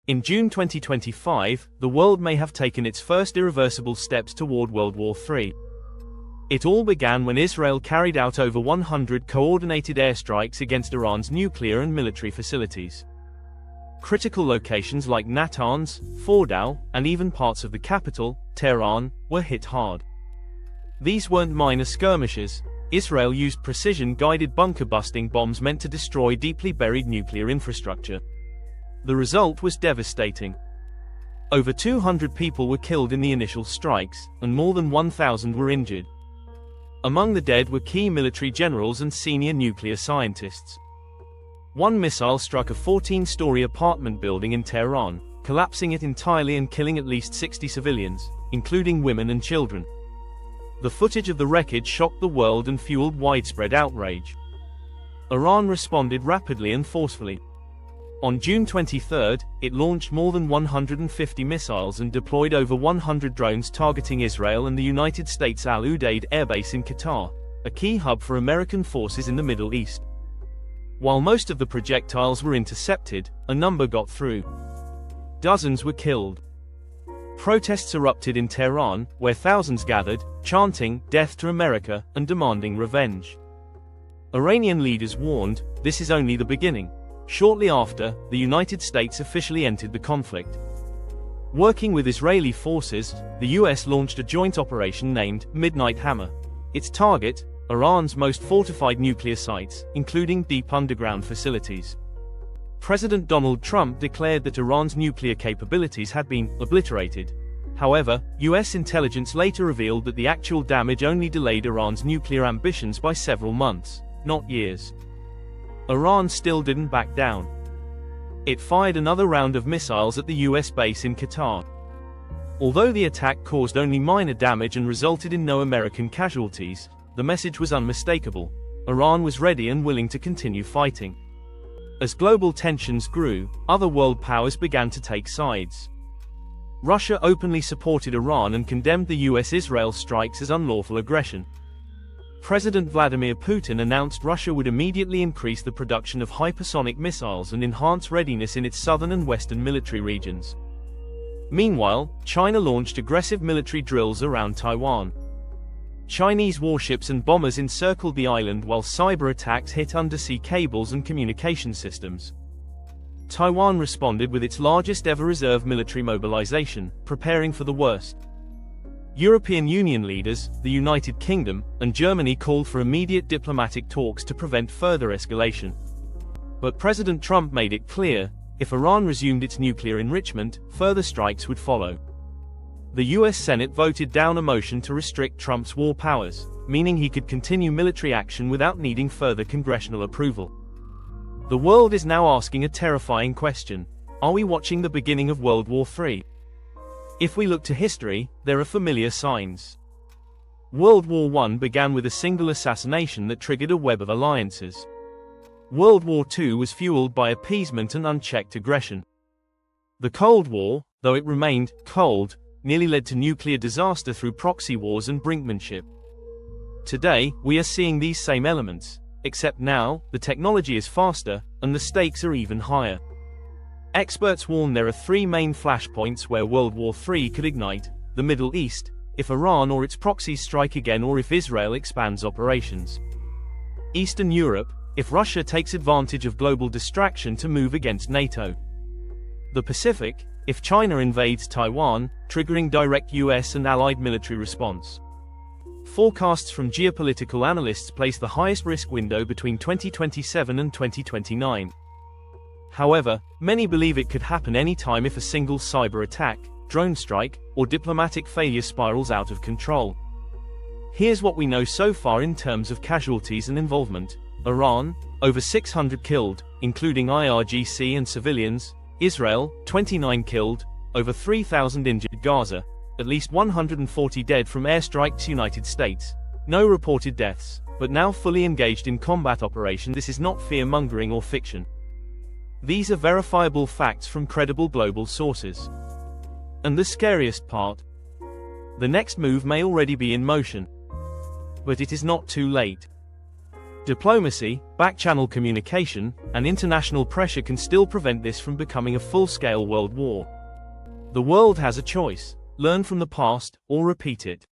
In June 2025, the world may have taken its first irreversible steps toward World War III. It all began when Israel carried out over 100 coordinated airstrikes against Iran's nuclear and military facilities. Critical locations like Natanz, Fordow, and even parts of the capital, Tehran, were hit hard. These weren't minor skirmishes. Israel used precision-guided bunker-busting bombs meant to destroy deeply buried nuclear infrastructure. The result was devastating. Over 200 people were killed in the initial strikes, and more than 1,000 were injured. Among the dead were key military generals and senior nuclear scientists. One missile struck a 14-story apartment building in Tehran, collapsing it entirely and killing at least 60 civilians, including women and children. The footage of the wreckage shocked the world and fueled widespread outrage. Iran responded rapidly and forcefully. On June 23, it launched more than 150 missiles and deployed over 100 drones targeting Israel and the United States Al Udeid Air Base in Qatar, a key hub for American forces in the Middle East. While most of the projectiles were intercepted, a number got through. Dozens were killed. Protests erupted in Tehran, where thousands gathered, chanting, "Death to America," and demanding revenge. Iranian leaders warned, this is only the beginning. Shortly after, the United States officially entered the conflict. Working with Israeli forces, the US launched a joint operation named Midnight Hammer. Its target, Iran's most fortified nuclear sites, including deep underground facilities. President Donald Trump declared that Iran's nuclear capabilities had been obliterated. However, US intelligence later revealed that the actual damage only delayed Iran's nuclear ambitions by several months, not years. Iran still didn't back down. It fired another round of missiles at the US base in Qatar. Although the attack caused only minor damage and resulted in no American casualties, the message was unmistakable. Iran was ready and willing to continue fighting. As global tensions grew, other world powers began to take sides. Russia openly supported Iran and condemned the US-Israel strikes as unlawful aggression. President Vladimir Putin announced Russia would immediately increase the production of hypersonic missiles and enhance readiness in its southern and western military regions. Meanwhile, China launched aggressive military drills around Taiwan. Chinese warships and bombers encircled the island while cyber attacks hit undersea cables and communication systems. Taiwan responded with its largest ever reserve military mobilization, preparing for the worst. European Union leaders, the United Kingdom, and Germany called for immediate diplomatic talks to prevent further escalation. But President Trump made it clear, if Iran resumed its nuclear enrichment, further strikes would follow. The US Senate voted down a motion to restrict Trump's war powers, meaning he could continue military action without needing further congressional approval. The world is now asking a terrifying question: are we watching the beginning of World War III? If we look to history, there are familiar signs. World War I began with a single assassination that triggered a web of alliances. World War II was fueled by appeasement and unchecked aggression. The Cold War, though it remained cold, nearly led to nuclear disaster through proxy wars and brinkmanship. Today, we are seeing these same elements, except now, the technology is faster, and the stakes are even higher. Experts warn there are three main flashpoints where World War III could ignite: the Middle East, if Iran or its proxies strike again, or if Israel expands operations; Eastern Europe, if Russia takes advantage of global distraction to move against NATO; the Pacific, if China invades Taiwan, triggering direct US and allied military response. Forecasts from geopolitical analysts place the highest risk window between 2027 and 2029. However, many believe it could happen any time if a single cyber attack, drone strike, or diplomatic failure spirals out of control. Here's what we know so far in terms of casualties and involvement. Iran, over 600 killed, including IRGC and civilians. Israel, 29 killed, over 3,000 injured. Gaza, at least 140 dead from airstrikes. United States, no reported deaths, but now fully engaged in combat operation. This is not fear-mongering or fiction. These are verifiable facts from credible global sources. And the scariest part? The next move may already be in motion. But it is not too late. Diplomacy, back-channel communication, and international pressure can still prevent this from becoming a full-scale world war. The world has a choice: learn from the past, or repeat it.